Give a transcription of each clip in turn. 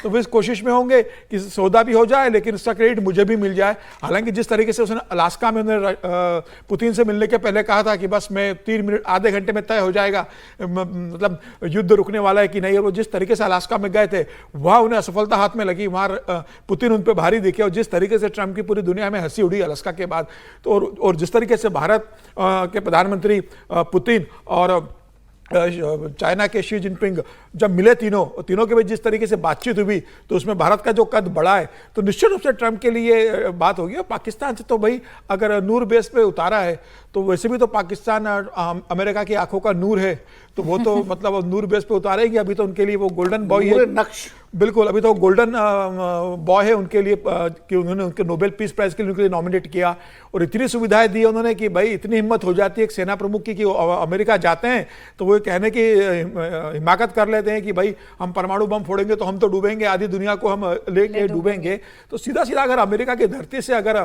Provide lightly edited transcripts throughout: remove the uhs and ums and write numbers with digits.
तो वो इस कोशिश में होंगे कि सौदा भी हो जाए लेकिन उसका क्रेडिट मुझे भी मिल जाए। हालांकि जिस तरीके से उसने अलास्का में उन्होंने पुतिन से मिलने के पहले कहा था कि बस मैं 3 मिनट आधे घंटे में तय हो जाएगा, मतलब युद्ध रुकने वाला है कि नहीं, और वो जिस तरीके से अलास्का में गए थे वहां उन्हें असफलता हाथ में लगी, वहां पुतिन उन पर भारी दिखे, और जिस तरीके से ट्रंप की पूरी दुनिया में हंसी उड़ी अलास्का के बाद, तो और जिस तरीके से भारत के प्रधानमंत्री पुतिन और चाइना के शी जिनपिंग जब मिले तीनों के बीच जिस तरीके से बातचीत हुई तो उसमें भारत का जो कद बढ़ा है तो निश्चित रूप से ट्रंप के लिए बात होगी। और पाकिस्तान से तो भाई अगर नूर बेस पे उतारा है तो वैसे भी तो पाकिस्तान अमेरिका की आंखों का नूर है, तो वो तो मतलब नूर बेस पे उतारेगी। अभी तो उनके लिए वो गोल्डन बॉय है, नक्श बिल्कुल, अभी तो गोल्डन बॉय है उनके लिए कि उन्होंने उनके नोबेल पीस प्राइज के लिए उनके लिए नॉमिनेट किया और इतनी सुविधाएं दी उन्होंने कि भाई इतनी हिम्मत हो जाती है एक सेना प्रमुख की कि अमेरिका जाते हैं तो वो कहने की हिमाकत कर लेते हैं कि भाई हम परमाणु बम फोड़ेंगे तो हम तो डूबेंगे, आधी दुनिया को हम लेके डूबेंगे। तो सीधा सीधा अगर अमेरिका की धरती से अगर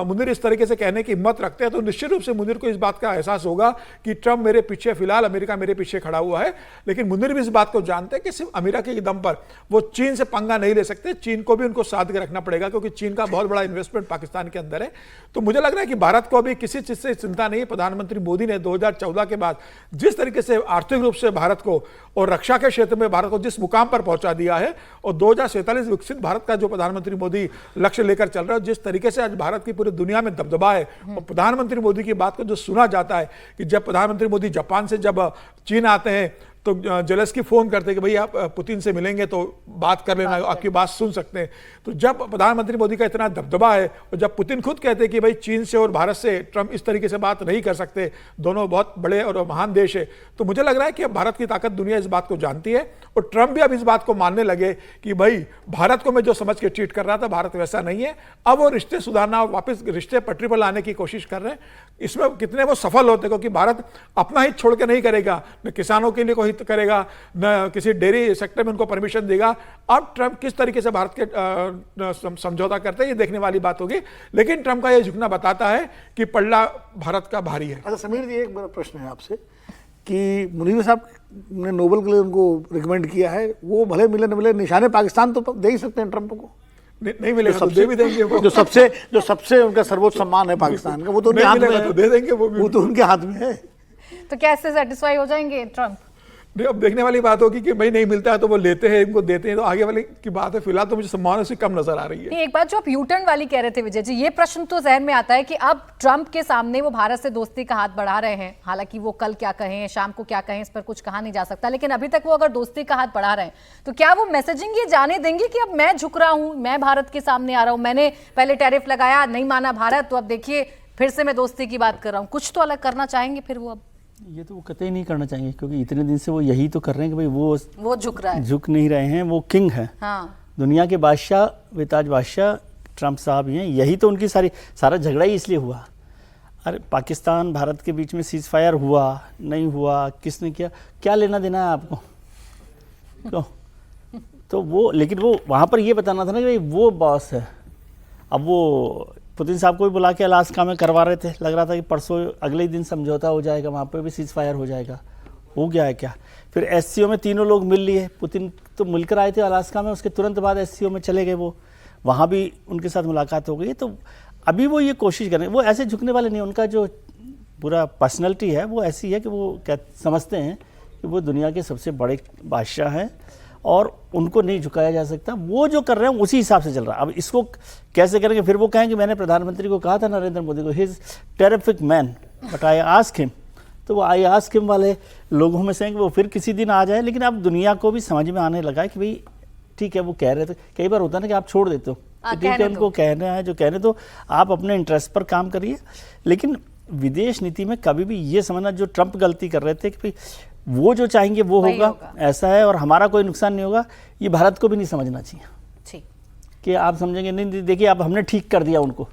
मुनीर इस तरीके से कहने की हिम्मत रखते हैं तो निश्चित रूप से मुनीर को इस बात का एहसास होगा कि ट्रंप मेरे पीछे, फिलहाल अमेरिका मेरे पीछे खड़ा हुआ है। लेकिन मुनीर भी इस बात को जानते हैं कि सिर्फ अमेरिका के दम पर वो चीन से पंगा नहीं ले सकते, चीन को भी उनको साथ के रखना पड़ेगा क्योंकि चीन का बहुत बड़ा इन्वेस्टमेंट पाकिस्तान के अंदर है। तो मुझे लग रहा है कि भारत को अभी किसी चीज से चिंता नहीं है। प्रधानमंत्री मोदी ने 2014 के बाद जिस तरीके से आर्थिक रूप से भारत को और रक्षा के क्षेत्र में भारत को जिस मुकाम पर पहुंचा दिया है और 2047 विकसित भारत का जो प्रधानमंत्री मोदी लक्ष्य लेकर चल रहा है, जिस तरीके से आज भारत की पूरी दुनिया में दबदबा है और प्रधानमंत्री मोदी की बात को जो सुना जाता है कि जब प्रधानमंत्री मोदी जापान से जब चीन आते हैं तो जेलेंस्की फोन करते हैं कि भाई आप पुतिन से मिलेंगे तो बात कर लेना, आपकी बात सुन सकते हैं। तो जब प्रधानमंत्री मोदी का इतना दबदबा है और जब पुतिन खुद कहते हैं कि भाई चीन से और भारत से ट्रंप इस तरीके से बात नहीं कर सकते, दोनों बहुत बड़े और महान देश है, तो मुझे लग रहा है कि अब भारत की ताकत दुनिया इस बात को जानती है और ट्रंप भी अब इस बात को मानने लगे कि भाई भारत को मैं जो समझ के ट्रीट कर रहा था भारत वैसा नहीं है। अब वो रिश्ते सुधारना और वापस रिश्ते पटरी पर लाने की कोशिश कर रहे हैं। इसमें कितने वो सफल होते क्योंकि भारत अपना हित छोड़ के नहीं करेगा, न किसानों के लिए कोई हित करेगा, न किसी डेयरी सेक्टर में उनको परमिशन देगा। अब ट्रंप किस तरीके से भारत के समझौता करते हैं ये देखने वाली बात होगी। लेकिन ट्रंप का ये झुकना बताता है कि पल्ला भारत का भारी है। अच्छा समीर जी, एक बड़ा प्रश्न है आपसे कि मुनीर साहब ने नोबेल के लिए उनको रिकमेंड किया है, वो भले मिले न मिले निशाने पाकिस्तान तो दे ही सकते हैं ट्रंप को, नहीं मिलेगा तो दे भी देंगे वो। जो सबसे उनका सर्वोच्च सम्मान है पाकिस्तान का, वो तो उनके हाथ में है, तो दे देंगे वो तो उनके हाथ में है। तो क्या इससे सेटिस्फाई हो जाएंगे ट्रंप? नहीं, अब देखने वाली बात होगी कि भाई नहीं मिलता है तो वो लेते हैं, इनको देते हैं, तो आगे वाली की बात है। फिलहाल तो मुझे सम्मान से कम नजर आ रही है। एक बात जो आप यू टर्न वाली कह रहे थे विजय जी, ये प्रश्न तो जहन में आता है कि अब ट्रंप के सामने वो भारत से दोस्ती का हाथ बढ़ा रहे हैं। हालांकि वो कल क्या कहें, शाम को क्या कहें, इस पर कुछ कहा नहीं जा सकता, लेकिन अभी तक वो अगर दोस्ती का हाथ बढ़ा रहे हैं तो क्या वो मैसेजिंग ये जाने देंगे कि अब मैं झुक रहा हूं, मैं भारत के सामने आ रहा हूं, मैंने पहले टैरिफ लगाया, नहीं माना भारत, तो अब देखिए फिर से मैं दोस्ती की बात कर रहा हूं। कुछ तो अलग करना चाहेंगे फिर वो? अब ये तो वो कतई नहीं करना चाहिए क्योंकि इतने दिन से वो यही तो कर रहे हैं कि भाई वो झुक रहा है, झुक नहीं रहे हैं, वो किंग है। हाँ। दुनिया के बादशाह, बेताज बादशाह ट्रंप साहब ही हैं। यही तो उनकी सारा झगड़ा ही इसलिए हुआ। अरे पाकिस्तान भारत के बीच में सीज फायर हुआ नहीं हुआ, किसने किया, क्या लेना देना है आपको, क्यों? तो वो, लेकिन वो वहाँ पर ये बताना था ना कि भाई वो बॉस है। अब वो पुतिन साहब को भी बुला के अलास्का में करवा रहे थे, लग रहा था कि परसों अगले ही दिन समझौता हो जाएगा, वहाँ पर भी सीज फायर हो जाएगा। हो गया है क्या? फिर एससीओ में तीनों लोग मिल लिए। पुतिन तो मिलकर आए थे अलास्का में, उसके तुरंत बाद एससीओ में चले गए, वो वहाँ भी उनके साथ मुलाकात हो गई। तो अभी वो ये कोशिश करें, वो ऐसे झुकने वाले नहीं। उनका जो पूरा पर्सनैलिटी है वो ऐसी है कि वो क्या समझते हैं कि वो दुनिया के सबसे बड़े बादशाह हैं और उनको नहीं झुकाया जा सकता। वो जो कर रहे हैं उसी हिसाब से चल रहा है। अब इसको कैसे करेंगे? फिर वो कहेंगे मैंने प्रधानमंत्री को कहा था नरेंद्र मोदी को, he is terrific man but I ask him. तो वो आई आस्क हिम वाले लोगों में से हैं कि वो फिर किसी दिन आ जाए। लेकिन अब दुनिया को भी समझ में आने लगा है कि भाई ठीक है, वो कह रहे थे। कई बार होता है ना कि आप छोड़ देते हो, तो ठीक है, उनको कहना है जो कहने, तो आप अपने इंटरेस्ट पर काम करिए। लेकिन विदेश नीति में कभी भी ये समझना, जो ट्रंप गलती कर रहे थे कि भाई वो जो चाहेंगे वो होगा, ऐसा है और हमारा कोई नुकसान नहीं होगा, ये भारत को भी नहीं समझना चाहिए कि आप समझेंगे नहीं, देखिए आप हमने ठीक कर दिया उनको।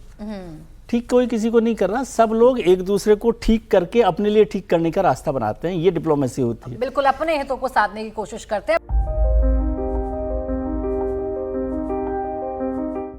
ठीक कोई किसी को नहीं कर रहा, सब लोग एक दूसरे को ठीक करके अपने लिए ठीक करने का रास्ता बनाते हैं। ये डिप्लोमेसी होती है। बिल्कुल अपने हितों को साधने की कोशिश करते हैं।